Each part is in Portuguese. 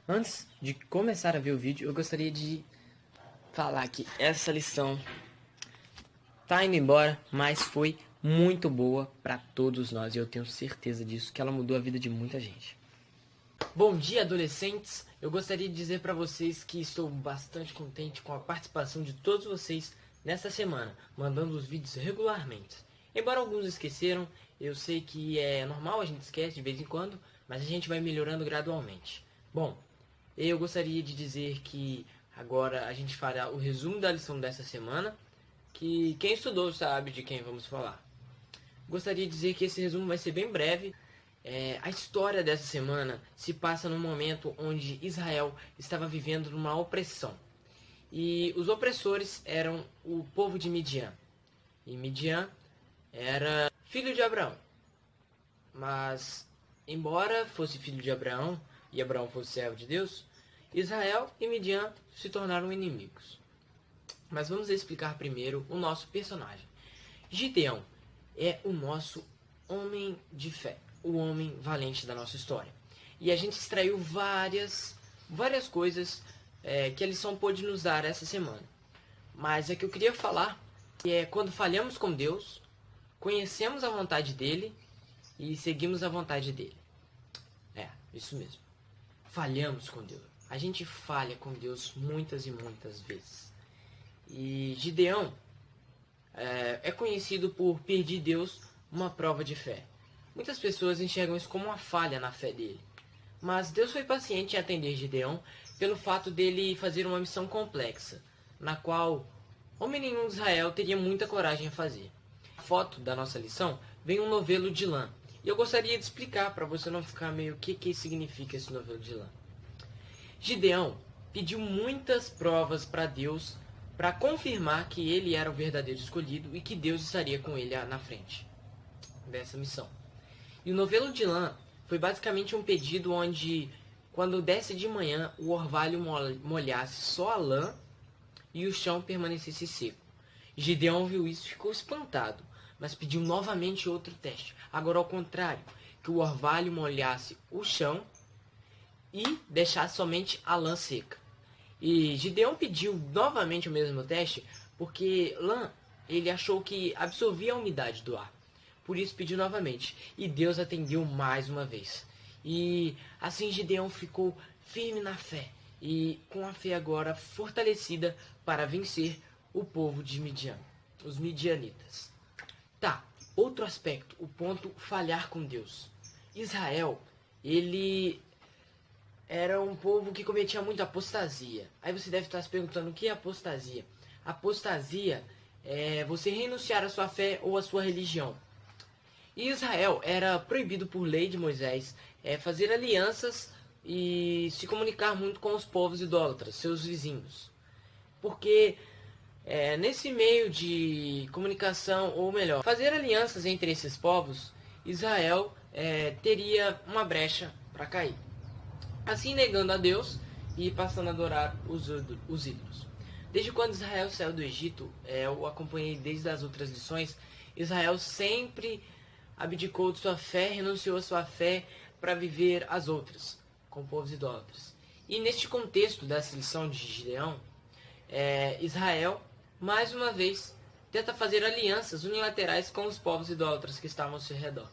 Antes de começar a ver o vídeo, eu gostaria de falar que essa lição tá indo embora, mas foi muito boa para todos nós e eu tenho certeza disso, que ela mudou a vida de muita gente. Bom dia, adolescentes! Eu gostaria de dizer para vocês que estou bastante contente com a participação de todos vocês nessa semana, mandando os vídeos regularmente. Embora alguns esqueceram, eu sei que é normal, a gente esquece de vez em quando, mas a gente vai melhorando gradualmente. Bom, eu gostaria de dizer que agora a gente fará o resumo da lição dessa semana, que quem estudou sabe de quem vamos falar. Gostaria de dizer que esse resumo vai ser bem breve. A história dessa semana se passa num momento onde Israel estava vivendo numa opressão. E os opressores eram o povo de Midian. E Midian era filho de Abraão. Mas, embora fosse filho de Abraão, e Abraão fosse servo de Deus, Israel e Midian se tornaram inimigos. Mas vamos explicar primeiro o nosso personagem. Gideão é o nosso homem de fé, o homem valente da nossa história. E a gente extraiu várias coisas que a lição pôde nos dar essa semana. Mas é que eu queria falar que é quando falhamos com Deus, conhecemos a vontade dele e seguimos a vontade dele. Isso mesmo. Falhamos com Deus. A gente falha com Deus muitas e muitas vezes. E Gideão é conhecido por pedir a Deus uma prova de fé. Muitas pessoas enxergam isso como uma falha na fé dele. Mas Deus foi paciente em atender Gideão pelo fato dele fazer uma missão complexa, na qual homem nenhum de Israel teria muita coragem a fazer. A foto da nossa lição vem um novelo de lã. E eu gostaria de explicar para você não ficar meio o que significa esse novelo de lã. Gideão pediu muitas provas para Deus para confirmar que ele era o verdadeiro escolhido e que Deus estaria com ele na frente dessa missão. E o novelo de lã foi basicamente um pedido onde, quando desce de manhã, o orvalho molhasse só a lã e o chão permanecesse seco. Gideão viu isso e ficou espantado, mas pediu novamente outro teste. Agora ao contrário, que o orvalho molhasse o chão e deixasse somente a lã seca. E Gideão pediu novamente o mesmo teste, porque lã ele achou que absorvia a umidade do ar. Por isso pediu novamente, e Deus atendeu mais uma vez. E assim Gideão ficou firme na fé, e com a fé agora fortalecida para vencer o povo de Midian, os midianitas. Outro aspecto, o ponto falhar com Deus. Israel, ele era um povo que cometia muita apostasia. Aí você deve estar se perguntando o que é apostasia. Apostasia é você renunciar à sua fé ou à sua religião. E Israel era proibido por lei de Moisés fazer alianças e se comunicar muito com os povos idólatras, seus vizinhos. Porque nesse meio de comunicação, ou melhor, fazer alianças entre esses povos, Israel teria uma brecha para cair. Assim negando a Deus e passando a adorar os ídolos. Desde quando Israel saiu do Egito, eu acompanhei desde as outras lições, Israel sempre abdicou de sua fé, renunciou à sua fé para viver as outras, com povos idólatras. E neste contexto dessa lição de Gideão, Israel, mais uma vez, tenta fazer alianças unilaterais com os povos idólatras que estavam ao seu redor.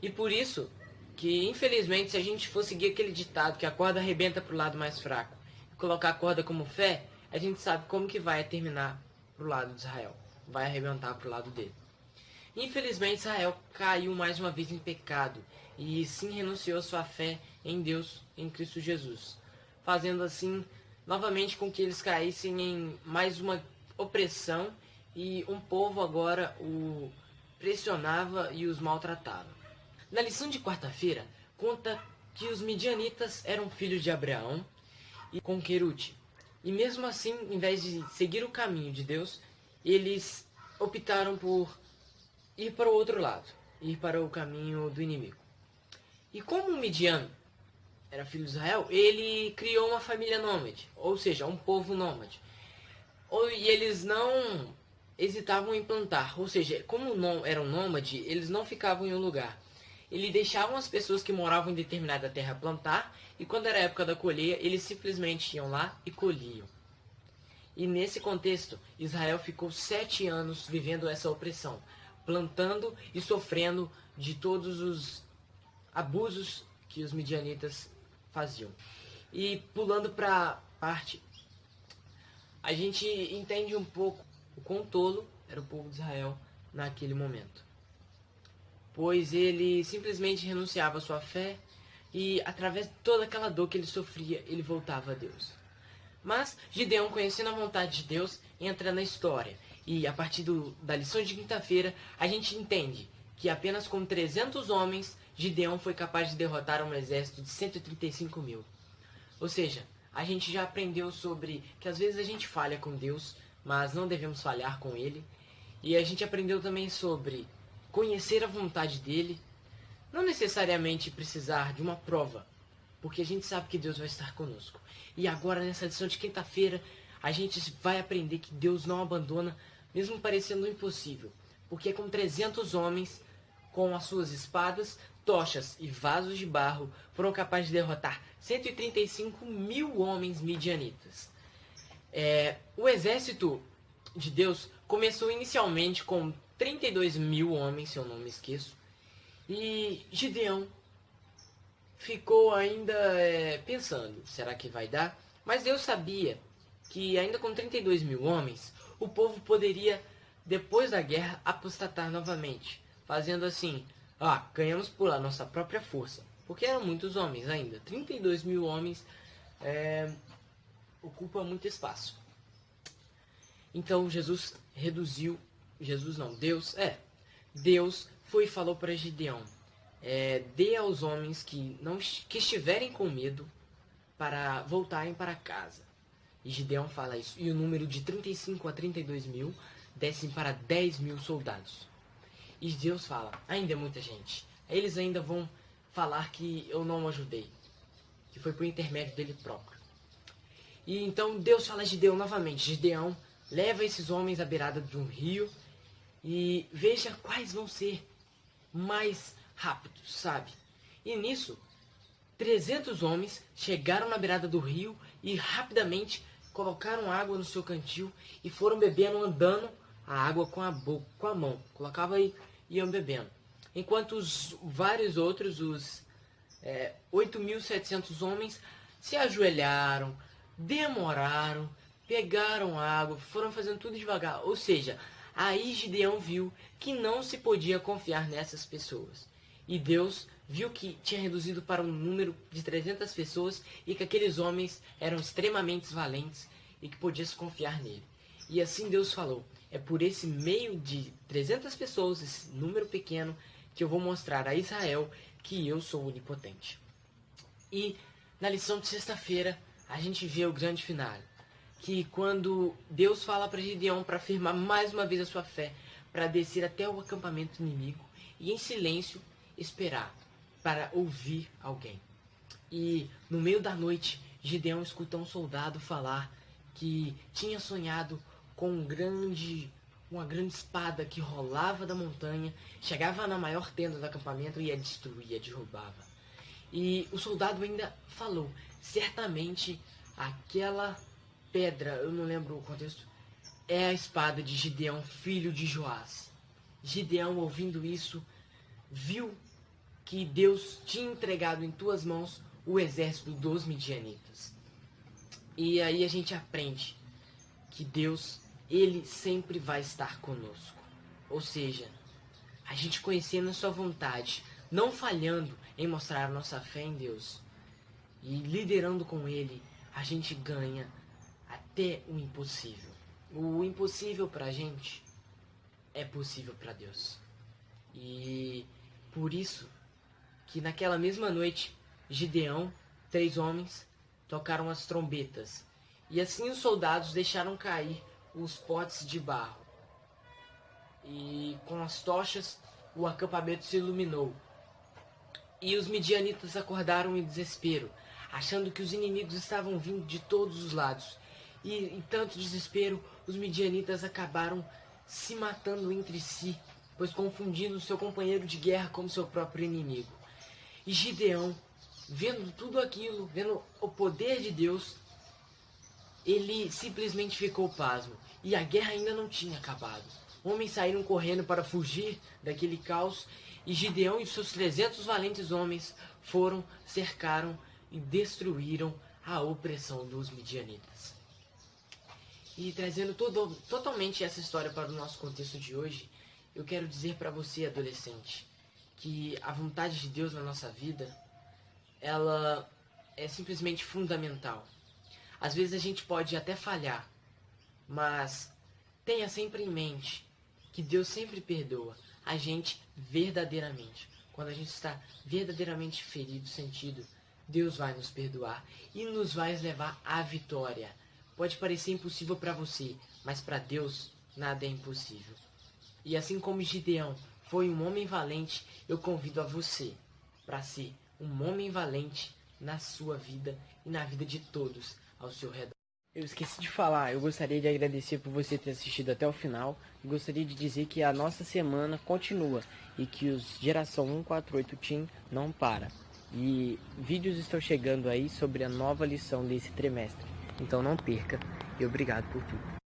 E por isso que, infelizmente, se a gente for seguir aquele ditado que a corda arrebenta para o lado mais fraco e colocar a corda como fé, a gente sabe como que vai terminar para o lado de Israel. Vai arrebentar para o lado dele. Infelizmente, Israel caiu mais uma vez em pecado e sim renunciou à sua fé em Deus, em Cristo Jesus, fazendo assim novamente com que eles caíssem em mais uma opressão e um povo agora o pressionava e os maltratava. Na lição de quarta-feira, conta que os midianitas eram filhos de Abraão e com Querute. E mesmo assim, em vez de seguir o caminho de Deus, eles optaram por ir para o outro lado, ir para o caminho do inimigo. E como Midian era filho de Israel, ele criou uma família nômade, ou seja, um povo nômade. E eles não hesitavam em plantar, ou seja, como não eram nômades, eles não ficavam em um lugar. Eles deixavam as pessoas que moravam em determinada terra plantar e quando era a época da colheita, eles simplesmente iam lá e colhiam. E nesse contexto, Israel ficou 7 anos vivendo essa opressão, plantando e sofrendo de todos os abusos que os midianitas faziam. E pulando para parte, a gente entende um pouco o quão tolo era o povo de Israel naquele momento. Pois ele simplesmente renunciava à sua fé e, através de toda aquela dor que ele sofria, ele voltava a Deus. Mas Gideão, conhecendo a vontade de Deus, entra na história. E a partir da lição de quinta-feira, a gente entende que apenas com 300 homens, Gideão foi capaz de derrotar um exército de 135 mil. Ou seja, a gente já aprendeu sobre que às vezes a gente falha com Deus, mas não devemos falhar com Ele. E a gente aprendeu também sobre conhecer a vontade dEle, não necessariamente precisar de uma prova, porque a gente sabe que Deus vai estar conosco. E agora, nessa lição de quinta-feira, a gente vai aprender que Deus não abandona, mesmo parecendo impossível. Porque com 300 homens, com as suas espadas, tochas e vasos de barro, foram capazes de derrotar 135 mil homens midianitas. O exército de Deus começou inicialmente com 32 mil homens, se eu não me esqueço. E Gideão ficou ainda pensando, será que vai dar? Mas Deus sabia que ainda com 32 mil homens, o povo poderia, depois da guerra, apostatar novamente. Fazendo assim, ganhamos por a nossa própria força. Porque eram muitos homens ainda. 32 mil homens ocupa muito espaço. Então Deus foi e falou para Gideão, dê aos homens que estiverem com medo para voltarem para casa. E Gideão fala isso. E o número de 35 a 32 mil descem para 10 mil soldados. E Deus fala, ainda é muita gente. Eles ainda vão falar que eu não ajudei, que foi por intermédio dele próprio. E então Deus fala a Gideão novamente, Gideão, leva esses homens à beirada de um rio e veja quais vão ser mais rápidos, sabe? E nisso, 300 homens chegaram na beirada do rio e rapidamente colocaram água no seu cantil e foram bebendo, andando a água com a mão. Colocava e iam bebendo. Enquanto os vários outros, os 8.700 homens, se ajoelharam, demoraram, pegaram água, foram fazendo tudo devagar. Ou seja, aí Gideão viu que não se podia confiar nessas pessoas. E Deus viu que tinha reduzido para um número de 300 pessoas e que aqueles homens eram extremamente valentes e que podia se confiar nele. E assim Deus falou, é por esse meio de 300 pessoas, esse número pequeno, que eu vou mostrar a Israel que eu sou onipotente. E na lição de sexta-feira, a gente vê o grande final. Que quando Deus fala para Gideão para afirmar mais uma vez a sua fé, para descer até o acampamento inimigo e em silêncio esperar para ouvir alguém. E no meio da noite, Gideão escuta um soldado falar que tinha sonhado com uma grande espada que rolava da montanha, chegava na maior tenda do acampamento e a destruía, derrubava. E o soldado ainda falou, certamente aquela pedra, eu não lembro o contexto, é a espada de Gideão, filho de Joás. Gideão, ouvindo isso, viu que Deus tinha entregado em tuas mãos o exército dos midianitas. E aí a gente aprende que Deus, Ele sempre vai estar conosco. Ou seja, a gente conhecendo a sua vontade, não falhando em mostrar a nossa fé em Deus e liderando com Ele, a gente ganha até o impossível. O impossível pra gente é possível pra Deus. E por isso que naquela mesma noite, Gideão, 3 homens, tocaram as trombetas. E assim os soldados deixaram cair os potes de barro. E com as tochas, o acampamento se iluminou. E os midianitas acordaram em desespero, achando que os inimigos estavam vindo de todos os lados. E em tanto desespero, os midianitas acabaram se matando entre si, pois confundindo seu companheiro de guerra como seu próprio inimigo. E Gideão vendo tudo aquilo, vendo o poder de Deus, ele simplesmente ficou pasmo. E a guerra ainda não tinha acabado. Homens saíram correndo para fugir daquele caos, e Gideão e seus 300 valentes homens foram, cercaram e destruíram a opressão dos midianitas. E trazendo totalmente essa história para o nosso contexto de hoje, eu quero dizer para você, adolescente, que a vontade de Deus na nossa vida, ela é simplesmente fundamental. Às vezes a gente pode até falhar, mas tenha sempre em mente que Deus sempre perdoa a gente verdadeiramente. Quando a gente está verdadeiramente ferido, sentido, Deus vai nos perdoar e nos vai levar à vitória. Pode parecer impossível para você, mas para Deus nada é impossível. E assim como Gideão foi um homem valente, eu convido a você para ser um homem valente na sua vida e na vida de todos ao seu redor. Eu esqueci de falar, eu gostaria de agradecer por você ter assistido até o final. Eu gostaria de dizer que a nossa semana continua e que os Geração 148 Team não para. E vídeos estão chegando aí sobre a nova lição desse trimestre. Então não perca e obrigado por tudo.